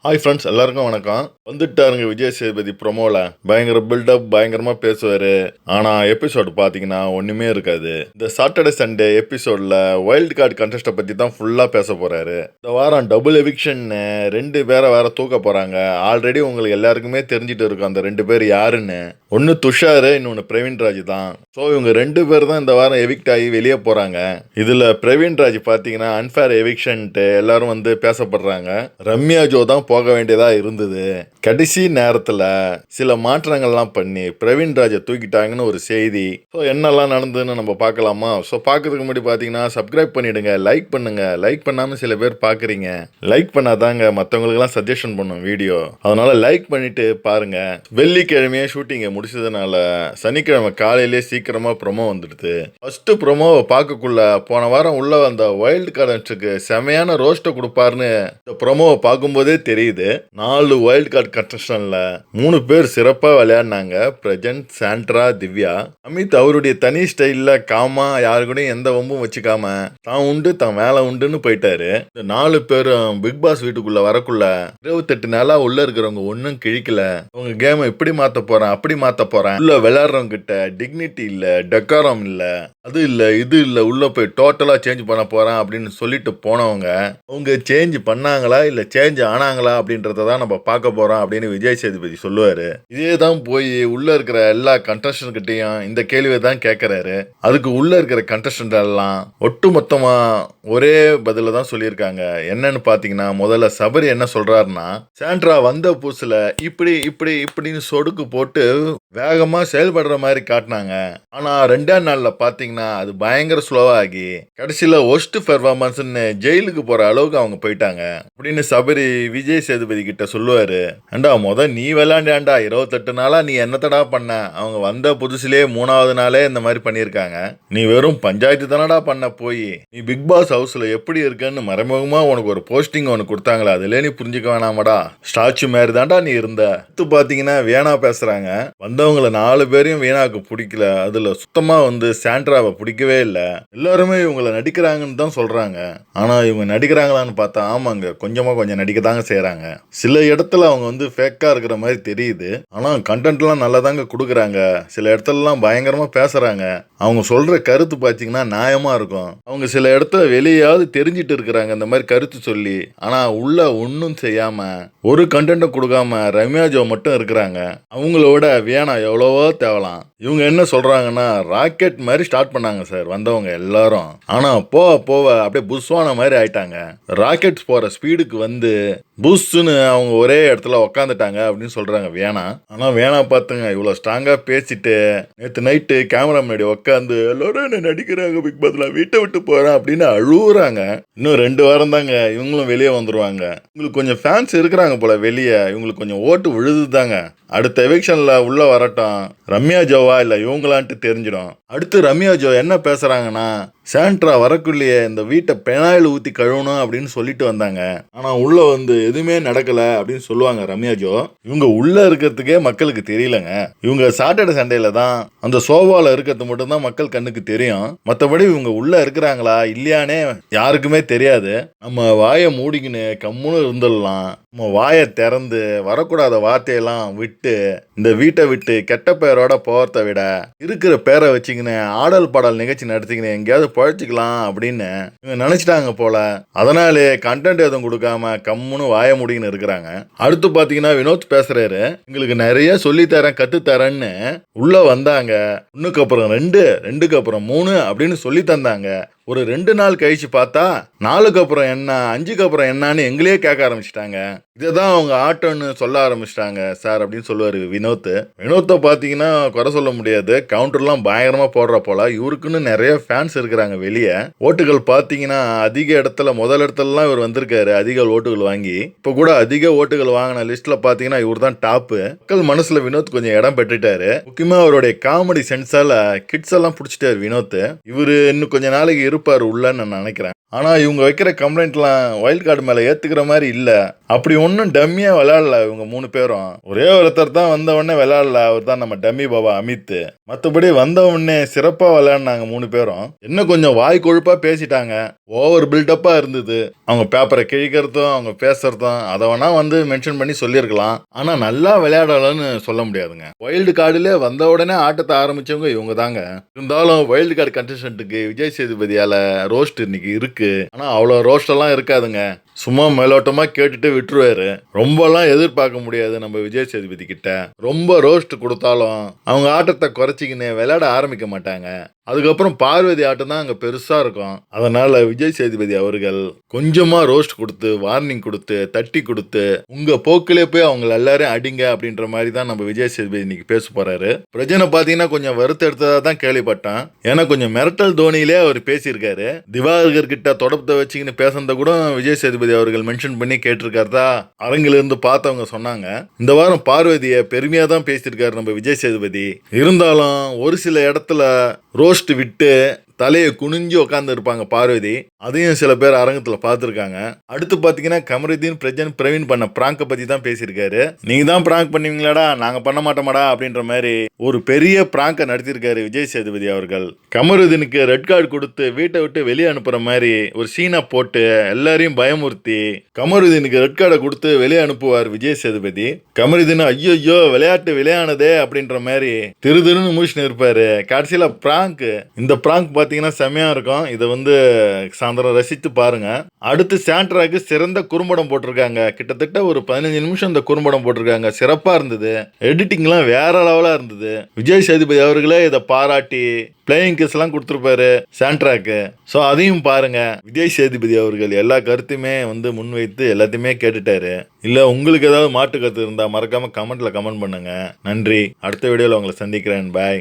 Hi friends, எல்லாருக்கும் வணக்கம். வந்துட்டாருங்க விஜய் சேதுபதி ப்ரொமோல. பயங்கர பில்டப், பயங்கரமா பேசுவாரு. ஆனா எபிசோடு பாத்தீங்கன்னா ஒண்ணுமே இருக்காது. இந்த சாட்டர்டே சண்டே எபிசோட்ல வைல்ட் கார்டு கண்டெஸ்ட பத்தி தான் ஃபுல்லா பேச போறாரு. இந்த வாரம் டபுள் எவிக்ஷன் 2 பேரை வேற தூக்க போறாங்க. ஆல்ரெடி உங்களுக்கு எல்லாருக்குமே தெரிஞ்சிட்டு இருக்கும் அந்த 2 பேர் யாருன்னு. ஒன்னு துஷாரு, இன்னொன்னு பிரவீன்ராஜ் தான். ஸோ இவங்க 2 பேர் தான் இந்த வாரம் எவிக்ட் ஆகி வெளியே போறாங்க. இதுல பிரவீன்ராஜ் பாத்தீங்கன்னா அன்ஃபேர் எவிக்ஷன்ட்டு எல்லாரும் வந்து பேசப்படுறாங்க. ரம்யா ஜோ தான் போக வேண்டியதா இருந்தது. கடைசி நேரத்துல சில மாற்றங்கள்லாம் பண்ணி பிரவீன்ராஜை தூக்கிட்டாங்கன்னு ஒரு செய்தி. ஸோ என்னெல்லாம் நடந்ததுன்னு நம்ம பார்க்கலாமா? ஸோ பார்க்கறதுக்கு முன்னாடி பார்த்தீங்கன்னா சப்ஸ்கிரைப் பண்ணிடுங்க, லைக் பண்ணுங்க. லைக் பண்ணாமல் சில பேர் பார்க்குறீங்க. லைக் பண்ணாதாங்க மற்றவங்களுக்குலாம் சஜஷன் பண்ணும் வீடியோ. அதனால லைக் பண்ணிட்டு பாருங்க. வெள்ளிக்கிழமையே ஷூட்டிங்கை முடிச்சதுனால சனிக்கிழமை காலையிலே சீக்கிரமா ப்ரொமோ வந்துடுது. ஃபர்ஸ்ட் ப்ரொமோவை பார்க்கக்குள்ள போன வாரம் உள்ள வந்த வைல்டு கார்டன்ஸுக்கு செமையான ரோஸ்ட்டை கொடுப்பாருன்னு இந்த ப்ரொமோவை பார்க்கும்போதே தெரியுது. 4 வைல்ட் கார்டு கண்டஸ்டன்ட்ல 3 பேர் சிறப்பா விளையாடினாங்க. பிரஜன், சாண்ட்ரா, திவ்யா. அமித் அவருடைய தனி ஸ்டைல்ல காமா, யாரு கூட எந்த வம்பும் வச்சுக்காம தான் உண்டு தான் வேலை உண்டுன்னு போயிட்டாரு. இந்த 4 பேரும் பிக் பாஸ் வீட்டுக்குள்ள வரக்குள்ள 28 நாளா உள்ள இருக்கிறவங்க ஒன்னும் கிழிக்கல. அவங்க கேம் இப்படி மாத்த போறேன், அப்படி மாத்த போறேன். உள்ள விளையாடுறவங்க கிட்ட டிக்னிட்டி இல்ல, டெக்காரம் இல்ல, அது இல்ல, இது இல்ல, உள்ள போய் டோட்டலா சேஞ்ச் பண்ண போறேன் அப்படின்னு சொல்லிட்டு போனவங்க அவங்க சேஞ்ச் பண்ணாங்களா இல்ல சேஞ்ச் ஆனாங்களா அப்படின்றத தான் நம்ம பார்க்க போறோம் அப்படின்னு விஜய் சேதுபதி சொல்லுவாரு. இதே தான் போய் உள்ள இருக்கிற எல்லா கண்டஸ்டன்ட் கிட்டையும் இந்த கேள்வியை தான் கேட்கறாரு. அதுக்கு உள்ள இருக்கிற கண்டஸ்டன்ட் எல்லாம் ஒட்டு மொத்தமா ஒரே பதில தான் சொல்லியிருக்காங்க. என்னன்னு பாத்தீங்கன்னா, முதல்ல சபரி என்ன சொல்றாருன்னா, சாண்ட்ரா வந்த புதுசுல இப்படி இப்படி இப்படின்னு சொடுக்கு போட்டு வேகமா செயல்படுற மாதிரி காட்டினாங்க. ஆனா 2ஆம் நாள்ல பாத்தீங்கன்னா அது பயங்கர ஸ்லோவாகி கடைசியில ஒஸ்ட் பெர்ஃபார்மன்ஸ்னு ஜெயிலுக்கு போற அளவுக்கு அவங்க போயிட்டாங்க அப்படின்னு சபரி விஜய் சேதுபதி கிட்ட சொல்லுவாரு. ஏண்டா நீ விளையாண்டாண்டா 28 நாளா நீ என்னத்தடா பண்ண? அவங்க வந்த புதுசுலேயே 3ஆவது நாளே இந்த மாதிரி பண்ணியிருக்காங்க. நீ வெறும் பஞ்சாயத்து தானடா பண்ண. போய் நீ பிக் பாஸ் ஹவுஸ்ல எப்படி இருக்கன்னு மறைமுகமா உனக்கு ஒரு போஸ்டிங் ஒன்று கொடுத்தாங்களா, அதுல நீ புரிஞ்சுக்க வேணாமடா? ஸ்டாச்சு மாதிரி தாண்டா நீ இருந்த. பாத்தீங்கன்னா வீணா பேசுறாங்க. வந்தவங்களை 4 பேரையும் வீணாக்கு பிடிக்கல. அதுல சுத்தமா வந்து சாண்ட்ராவை பிடிக்கவே இல்லை. எல்லாருமே இவங்களை நடிக்கிறாங்கன்னு தான் சொல்றாங்க. ஆனா இவங்க நடிக்கிறாங்களான்னு பார்த்தா ஆமாங்க, கொஞ்சம் நடிக்க தாங்க செய்யறாங்க. சில இடத்துல அவங்க வந்து ஃபேக்கா இருக்கிற மாதிரி தெரியுது. ஆனா கண்டென்ட்லாம் நல்லா தாங்க கொடுக்குறாங்க. சில இடத்துலலாம் பயங்கரமா பேசுறாங்க. அவங்க சொல்ற கருத்து பாத்தீங்கன்னா நியாயமா இருக்கும். அவங்க சில இடத்துல வெளியாவது தெரிஞ்சிட்டு இருக்கிறாங்க இந்த மாதிரி கருத்து சொல்லி. ஆனா உள்ள ஒன்னும் செய்யாம ஒரு கண்டென்ட் கொடுக்காம ரம்யா ஜோ மட்டும் இருக்கிறாங்க. அவங்களோட வியானா எவ்வளவோ தேவலாம். இவங்க என்ன சொல்றாங்கன்னா, ராக்கெட் மாதிரி ஸ்டார்ட் பண்ணாங்க சார் வந்தவங்க எல்லாரும். ஆனா போக போக அப்படியே புஷ்வான மாதிரி ஆயிட்டாங்க. ராக்கெட் போற ஸ்பீடுக்கு வந்து புஷ்ன்னு அவங்க ஒரே இடத்துல உக்காந்துட்டாங்க அப்படின்னு சொல்றாங்க வியானா. ஆனா வியானா பார்த்துங்க இவ்வளவு ஸ்ட்ராங்கா பேசிட்டு நேற்று நைட்டு கேமரா முன்னாடி உட்காந்து எல்லாரும் என்ன நடிக்கிறாங்க பிக் பாஸ்ல, வீட்டை விட்டு போறேன் அப்படின்னு அழுவுறாங்க. இன்னும் 2 வாரம் தாங்க இவங்களும் வெளியே வந்துருவாங்க. இவங்களுக்கு கொஞ்சம் ஃபேன்ஸ் இருக்கிறாங்க போல வெளியே. இவங்களுக்கு கொஞ்சம் ஓட்டு விழுதுதாங்க. அடுத்த எவிக்ஷன்ல உள்ள வரட்டும் ரம்யா ஜோவா இல்ல இவங்களான்ட்டு தெரிஞ்சிடும். அடுத்து ரம்யா ஜோ என்ன பேசுறாங்கன்னா, சாண்ட்ரா வரக்குள்ளேயே இந்த வீட்டை பெனாயில் ஊத்தி கழுவணும் அப்படின்னு சொல்லிட்டு வந்தாங்க. ஆனா உள்ள வந்து எதுவுமே நடக்கல அப்படின்னு சொல்லுவாங்க ரம்யா ஜோ. இவங்க உள்ள இருக்கிறதுக்கே மக்களுக்கு தெரியலங்க. இவங்க சாட்டர்டே சண்டேல தான் அந்த சோபால இருக்கிறது மட்டும் தான் மக்கள் கண்ணுக்கு தெரியும். மற்றபடி இவங்க உள்ள இருக்கிறாங்களா இல்லையானே யாருக்குமே தெரியாது. நம்ம வாயை மூடிக்கின்னு கம்முன்னு இருந்துடலாம். நம்ம வாயை திறந்து வரக்கூடாத வார்த்தையெல்லாம் விட்டு இந்த வீட்டை விட்டு கெட்ட பேரோட போகிறத விட இருக்கிற பேரை வச்சுக்கின்னு ஆடல் பாடல் நிகழ்ச்சி நடத்திக்கின்னு எங்கேயாவது பழச்சிக்கலாம் அப்படின்னு இவங்க நினைச்சிட்டாங்க போல. அதனாலே கண்டென்ட் எதுவும் கொடுக்காம கம்முன்னு வாய முடின்னு இருக்கிறாங்க. அடுத்து பாத்தீங்கன்னா வினோத் பேசுறாரு, எங்களுக்கு நிறைய சொல்லித்தரேன் கத்துத்தரேன்னு உள்ள வந்தாங்க. 1க்கு அப்புறம் 2, 2க்கு அப்புறம் 3 அப்படின்னு சொல்லி தந்தாங்க. ஒரு 2 நாள் கழிச்சு பார்த்தா 4க்கு அப்புறம் என்ன, 5க்கு அப்புறம் என்னன்னு எங்களையே கேட்க ஆரம்பிச்சிட்டாங்க. இதுதான் அவங்க ஆட்டோன்னு சொல்ல ஆரம்பிச்சிட்டாங்க சார் அப்படின்னு சொல்லுவாரு வினோத். வினோத்தை பார்த்தீங்கன்னா குறை சொல்ல முடியாது. கவுண்டர்லாம் பயங்கரமா போடுற போல. இவருக்குன்னு நிறைய ஃபேன்ஸ் இருக்கிறாங்க வெளியே. ஓட்டுகள் பார்த்தீங்கன்னா அதிக இடத்துல முதல் இடத்துலலாம் இவர் வந்திருக்காரு அதிக ஓட்டுகள் வாங்கி. இப்போ கூட அதிக ஓட்டுகள் வாங்கின லிஸ்ட்ல பார்த்தீங்கன்னா இவர் தான் டாப்பு. மக்கள் மனசுல வினோத் கொஞ்சம் இடம் பெற்றுட்டாரு. முக்கியமா அவருடைய காமெடி சென்ஸால கிட்ஸ் எல்லாம் பிடிச்சிட்டாரு வினோத். இவரு இன்னும் கொஞ்ச நாளைக்கு இருப்பாரு உள்ளன்னு நான் நினைக்கிறேன். ஆனா இவங்க வைக்கிற கம்ப்ளைண்ட்லாம் வைல்ட் கார்டு மேல ஏத்துக்கிற மாதிரி இல்ல. அப்படி ஒன்னும் டம்மியா விளையாடல இவங்க 3 பேரும். ஒரே ஒருத்தர் தான் வந்த உடனே விளையாடல, அவர் தான் நம்ம டம்மி பாபா அமித். மத்தபடி வந்த உடனே சிறப்பா விளையாடினாங்க 3 பேரும். என்ன கொஞ்சம் வாய் கொழுப்பா பேசிட்டாங்க, ஓவர் பில்டப்பா இருந்தது. அவங்க பேப்பரை கிழிக்கிறதும் அவங்க பேசுறதும் அதை வேணா வந்து மென்ஷன் பண்ணி சொல்லியிருக்கலாம். ஆனா நல்லா விளையாடலன்னு சொல்ல முடியாதுங்க. வைல்டு கார்டுல வந்த உடனே ஆட்டத்தை ஆரம்பிச்சவங்க இவங்க தாங்க. இருந்தாலும் வைல்டு கார்டு கண்டஸ்டன்ட்டுக்கு விஜய் சேதுபதியால ரோஸ்ட் இன்னைக்கு இருக்கு. ஆனா அவ்வளோ ரோஸ்ட் எல்லாம் இருக்காதுங்க. சும்மா மேலோட்டமா கேட்டுட்டு விட்டுருவாரு. ரொம்பலாம் எதிர்பார்க்க முடியாது நம்ம விஜய் சேதுபதி கிட்ட. ரொம்ப ரோஸ்ட் கொடுத்தாலும் அவங்க ஆட்டத்தை குறைச்சிக்கின்னு விளையாட ஆரம்பிக்க மாட்டாங்க. அதுக்கப்புறம் பார்வதி ஆட்டம் தான் அங்க பெருசா இருக்கும். அதனால விஜய் சேதுபதி அவர்கள் கொஞ்சமா ரோஸ்ட் கொடுத்து, வார்னிங் கொடுத்து, தட்டி கொடுத்து, உங்க போக்கிலே போய் அவங்க எல்லாரையும் அடிங்க அப்படின்ற மாதிரி தான் நம்ம விஜய் சேதுபதி இன்னைக்கு பேச போறாரு. பிரஜனை பாத்தீங்கன்னா கொஞ்சம் வருத்த எடுத்ததா தான் கேள்விப்பட்டேன். ஏன்னா கொஞ்சம் மிரட்டல் தோனியிலே அவர் பேசியிருக்காரு. திவாகர் கிட்ட தொடர்பத்தை வச்சுக்கின்னு பேசுறத கூட விஜய் சேதுபதி அவர்கள் மென்ஷன் பண்ணி கேட்டிருக்காருதா அரங்கிலிருந்து பார்த்தவங்க சொன்னாங்க. இந்த வாரம் பார்வதியை பெருமையா தான் பேசியிருக்காரு நம்ம விஜய் சேதுபதி. இருந்தாலும் ஒரு சில இடத்துல ரோஸ்ட் விட்டு தலையை குனிஞ்சு உட்காந்து இருப்பாங்க பார்வதி. அதையும் சில பேர் அரங்கத்துல பார்த்துருக்காங்க. அடுத்து பாத்தீங்கன்னா கமருதீன் பிரவீன் பண்ண பிராங்க பத்தி தான் பேசியிருக்காரு. நீங்க தான் பிராங்க் பண்ணுவீங்களாடா, நாங்க பண்ண மாட்டோமாடா அப்படின்ற மாதிரி ஒரு பெரிய பிராங்க நடத்திருக்காரு விஜய் சேதுபதி அவர்கள். கமருதீனுக்கு ரெட் கார்டு கொடுத்து வீட்டை விட்டு வெளியே அனுப்புற மாதிரி ஒரு சீனை போட்டு எல்லாரையும் பயமுறுத்தி கமருதீனுக்கு ரெட் கார்டை கொடுத்து வெளியே அனுப்புவார் விஜய் சேதுபதி. கமருதீன் ஐயோ விளையாட்டு விளையானதே அப்படின்ற மாதிரி திருன்னு முடிச்சுன்னு இருப்பாரு. கடைசியில பிராங்க், இந்த பிராங்க் பாத்தீங்கன்னா செமையா இருக்கும். இதை வந்து சாயந்தரம் ரசித்து பாருங்க. அடுத்து சாண்ட்ராக்கு சிறந்த குறும்படம் போட்டிருக்காங்க. கிட்டத்தட்ட ஒரு 15 நிமிஷம் இந்த குறும்படம் போட்டிருக்காங்க. சிறப்பா இருந்தது. எடிட்டிங்லாம் வேற லெவலா இருந்தது. விஜய் சேதுபதி அவர்களே இதை பாராட்டி பிளேயிங் கிஸ் எல்லாம் கொடுத்துருப்பாரு சாண்ட்ராக்கு. ஸோ அதையும் பாருங்க. விஜய் சேதுபதி அவர்கள் எல்லா கருத்துமே வந்து முன்வைத்து எல்லாத்தையுமே கேட்டுட்டாரு. இல்ல உங்களுக்கு ஏதாவது மாட்டு கருத்து இருந்தா மறக்காம கமெண்ட்ல கமெண்ட் பண்ணுங்க. நன்றி. அடுத்த வீடியோல உங்களை சந்திக்கிறேன். பாய்.